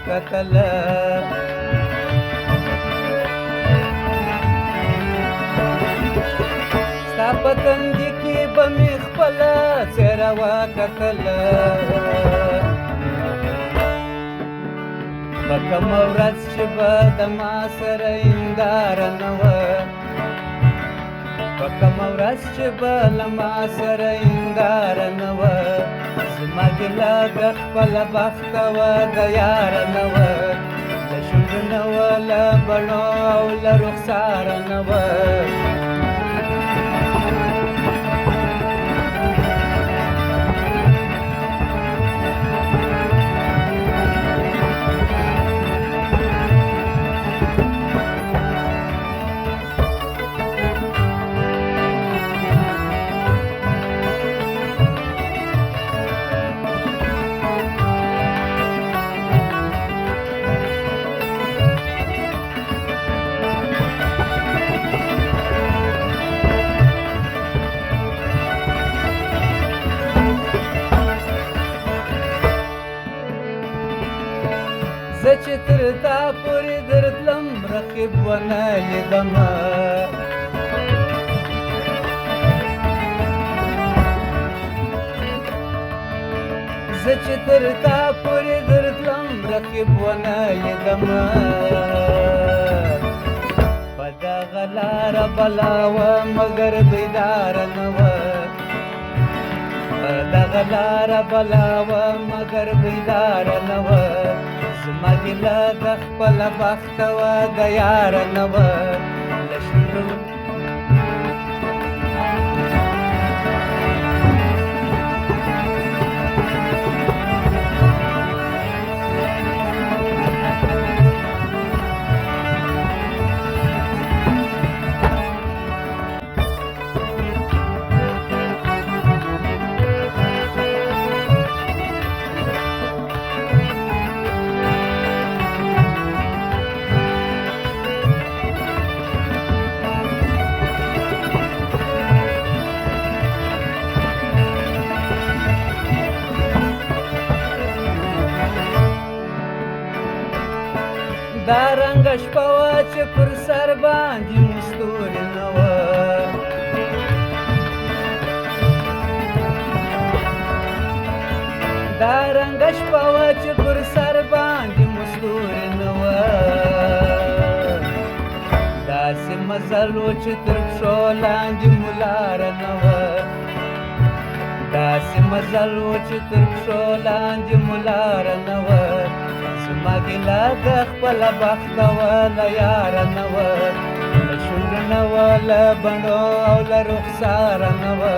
کتله ستا په تندي کې به مې خپله څېره وکتله په کومه ورځ چې به د ما سره هنداره نه وه په کومه ورځ چې به له ما سره هنداره نه وه زما ګیله د خپله بخته وه د یاره نه وه له شونډو نه وه له بڼو او له رخساره نه وه زه چې تر تا پورې درتلم رقیب ونه لیدمه زه چې تر تا پورې درتلم رقیب ونه لیدمه په دغه لاره بلا وه مګر بیداره نه وه په دغه لاره بلا وه مګر بیداره نه وه زما ګیله د خپله بخته وه د یاره نه وه له شونډو دا رنګه شپه وه چې پر سر باندې مو ستوري نه وه دا رنګه شپه وه چې پر سر باندې مو ستوري نه وه داسې مزل و چې تر پښو لاندې مو لاره نه وه داسې مزل و چې تر پښو لاندې مو لاره نه وه زما ګیله د خپله بخته وه له یاره نه وه له شونډو نه وه له بڼو او له رخساره نه وه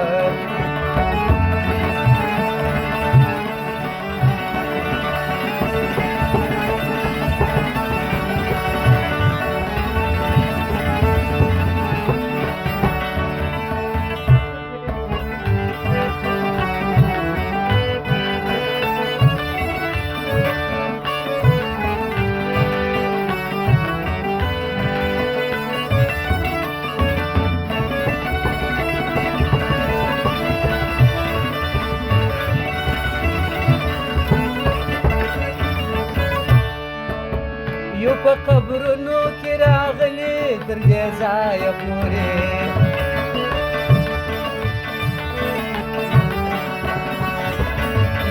یو په قبرونو کې راغلي تر دې ځایه پورې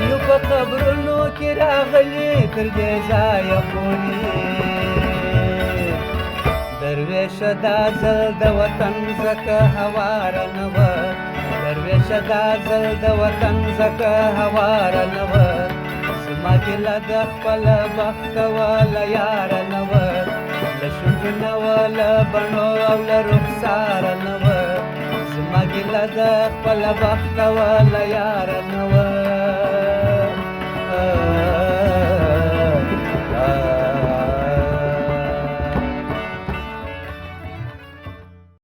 یو په قبرونو کې راغلي تر دې ځایه پورې درویشه دا ځل د وطن ځکه هواره نه وه درویشه دا ځل د وطن ځکه هواره نه وه زما ګیله د خپله بخته وه له یاره نه وه له شونډو نه وه له بڼو او له رخساره نه وه زما ګیله د خپله بخته وه له یاره نه وه